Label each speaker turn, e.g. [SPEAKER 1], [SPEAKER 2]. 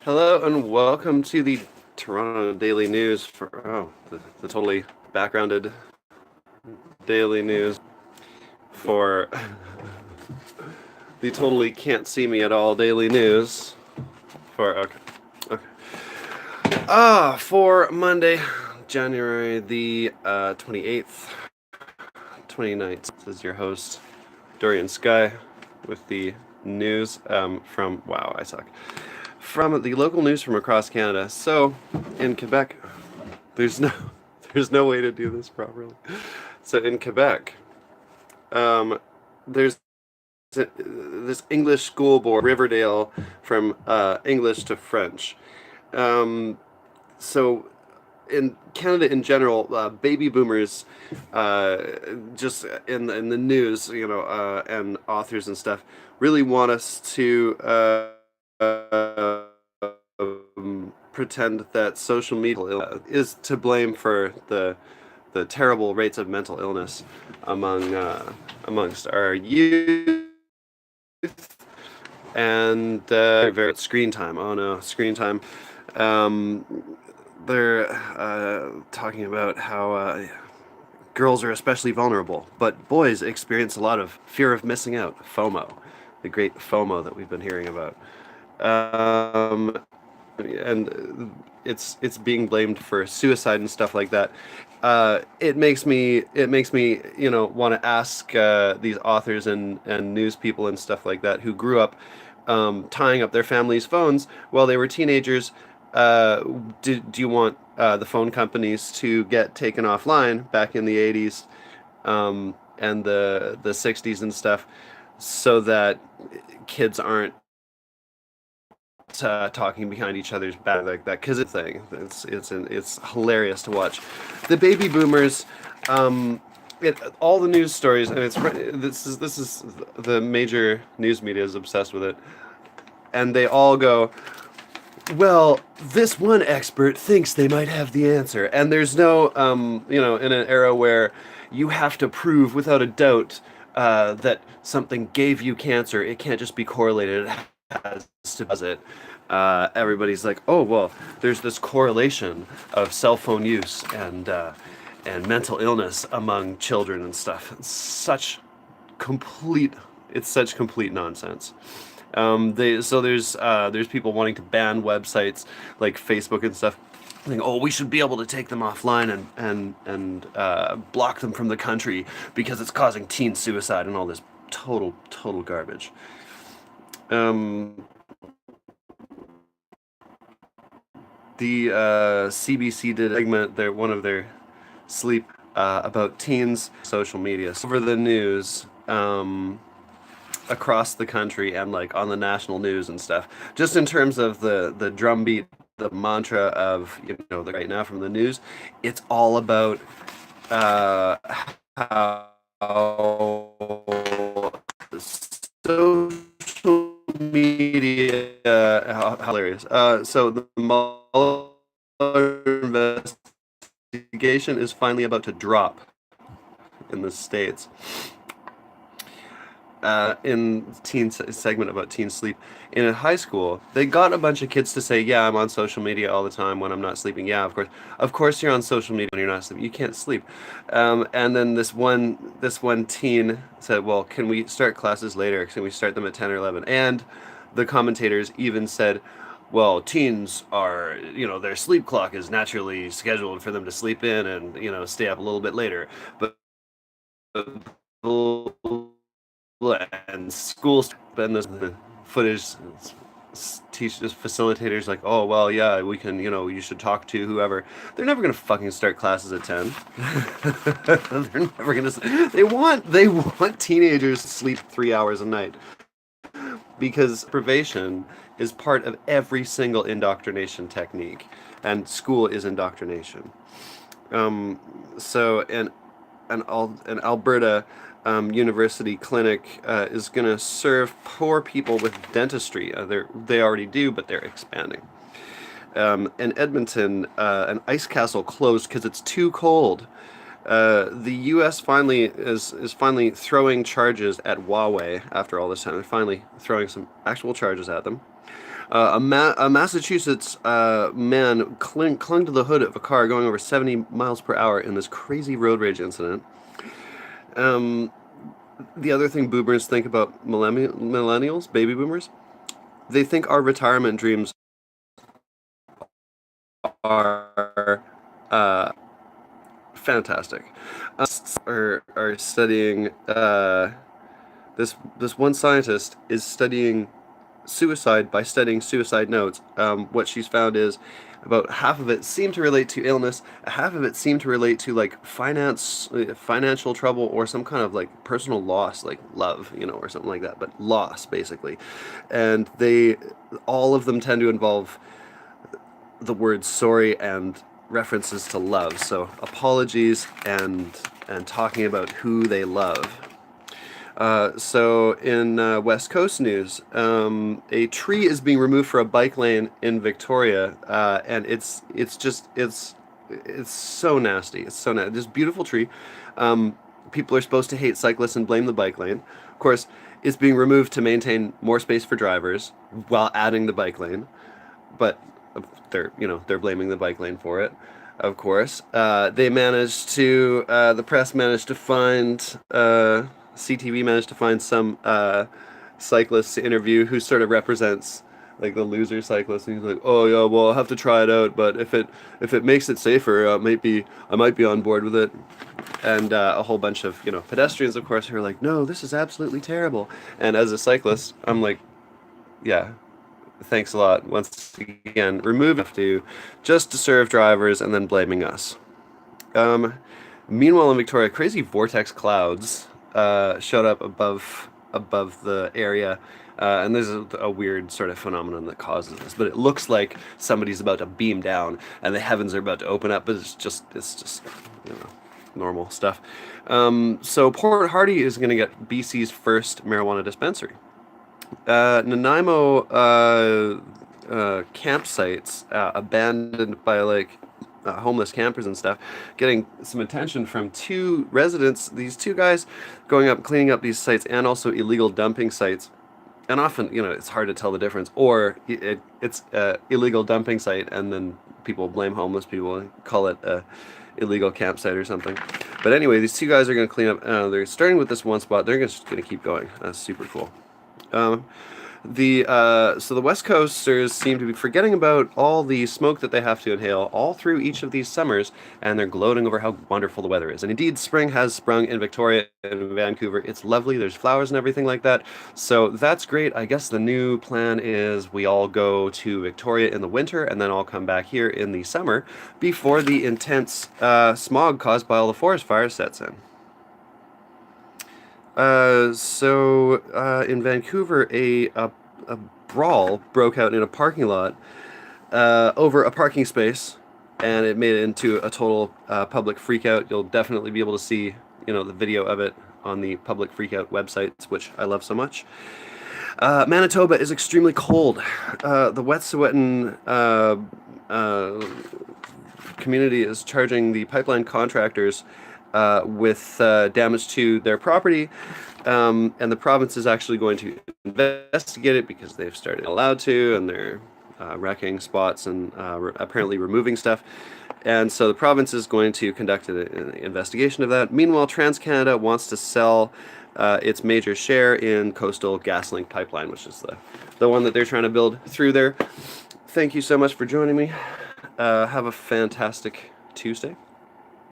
[SPEAKER 1] Hello and welcome to the Toronto Daily News for the totally backgrounded daily news for the totally can't see me at all daily news for okay. For Monday, January the 28th, 29th. This is your host Dorian Sky with the news from wow, I suck. From the local news from across Canada. So, in Quebec, there's no there's no way to do this properly. So in Quebec, there's this English school board, Riverdale, from English to French. Um, so in Canada in general, baby boomers, just in the news, and authors and stuff, really want us to pretend that social media is to blame for the terrible rates of mental illness amongst our youth and very screen time. Oh no, screen time. Um, they're talking about how girls are especially vulnerable, but boys experience a lot of fear of missing out, FOMO, the great FOMO that we've been hearing about. And it's being blamed for suicide and stuff like that. It makes me want to ask these authors and news people and stuff like that who grew up tying up their families' phones while they were teenagers. Do you want the phone companies to get taken offline back in the 80s and the 60s and stuff so that kids aren't talking behind each other's back like that? Because it's hilarious to watch the baby boomers. All the news stories, and this is the major news media is obsessed with it, and they all go, well, this one expert thinks they might have the answer, and there's no in an era where you have to prove without a doubt that something gave you cancer, it can't just be correlated. It has to does it. Everybody's like, oh well, there's this correlation of cell phone use and mental illness among children and stuff. Complete it's such complete nonsense. There's people wanting to ban websites like Facebook and stuff. Saying, oh, we should be able to take them offline and block them from the country because it's causing teen suicide and all this total garbage. Um, the CBC did a segment, one of their sleep about teens social media so over the news across the country and like on the national news and stuff. Just in terms of the drumbeat, the mantra of the right now from the news, it's all about how social media how hilarious. So the Mueller investigation is finally about to drop in the States. In teen segment about teen sleep in a high school, they got a bunch of kids to say, yeah, I'm on social media all the time when I'm not sleeping. Yeah, of course you're on social media when you're not sleeping, you can't sleep. And then this one teen said, well, can we start classes later, can we start them at 10 or 11? And the commentators even said, well, teens are, their sleep clock is naturally scheduled for them to sleep in and stay up a little bit later, but and schools and the footage teachers facilitators like, oh well, yeah, we can, you should talk to whoever. They're never gonna fucking start classes at 10. They're never gonna. They want teenagers to sleep 3 hours a night because deprivation is part of every single indoctrination technique, and school is indoctrination. So an Alberta university clinic is going to serve poor people with dentistry. They already do, but they're expanding. In Edmonton, an ice castle closed because it's too cold. The U.S. finally is finally throwing charges at Huawei after all this time. They're finally throwing some actual charges at them. A Massachusetts man clung to the hood of a car going over 70 miles per hour in this crazy road rage incident. Um, the other thing boomers think about millennials, baby boomers, they think our retirement dreams are fantastic. Are studying this one scientist is studying suicide by studying suicide notes. What she's found is about half of it seemed to relate to illness, half of it seemed to relate to like financial trouble, or some kind of like personal loss, like love, or something like that, but loss basically. And all of them tend to involve the word sorry and references to love. So apologies and talking about who they love. So in West Coast news, a tree is being removed for a bike lane in Victoria, and it's so nasty. It's so nasty. This beautiful tree. People are supposed to hate cyclists and blame the bike lane. Of course, it's being removed to maintain more space for drivers while adding the bike lane, but they're blaming the bike lane for it. Of course, the press managed to find. CTV managed to find some cyclist to interview who sort of represents like the loser cyclist, and he's like, "Oh yeah, well I'll have to try it out, but if it makes it safer, I might be on board with it." And a whole bunch of pedestrians, of course, who are like, "No, this is absolutely terrible." And as a cyclist, I'm like, "Yeah, thanks a lot." Once again, remove just to serve drivers and then blaming us. Meanwhile, in Victoria, crazy vortex clouds showed up above the area, and there's a weird sort of phenomenon that causes this, but it looks like somebody's about to beam down and the heavens are about to open up, but it's just normal stuff. So Port Hardy is going to get BC's first marijuana dispensary. Nanaimo campsites abandoned by homeless campers and stuff, getting some attention from two residents. These two guys going up, cleaning up these sites, and also illegal dumping sites. And often, it's hard to tell the difference. Or it's a illegal dumping site, and then people blame homeless people and call it a illegal campsite or something. But anyway, these two guys are going to clean up. They're starting with this one spot. They're just going to keep going. That's super cool. So the West Coasters seem to be forgetting about all the smoke that they have to inhale all through each of these summers, and they're gloating over how wonderful the weather is. And indeed, spring has sprung in Victoria and Vancouver. It's lovely. There's flowers and everything like that. So that's great. I guess the new plan is we all go to Victoria in the winter and then all come back here in the summer before the intense smog caused by all the forest fires sets in. In Vancouver, a brawl broke out in a parking lot over a parking space, and it made it into a total public freakout. You'll definitely be able to see, the video of it on the public freakout websites, which I love so much. Manitoba is extremely cold. The Wet'suwet'en community is charging the pipeline contractors with damage to their property, and the province is actually going to investigate it because they've started allowed to, and they're wrecking spots and apparently removing stuff. And so the province is going to conduct an investigation of that. Meanwhile, TransCanada wants to sell its major share in Coastal GasLink pipeline, which is the one that they're trying to build through there. Thank you so much for joining me. Have a fantastic Tuesday.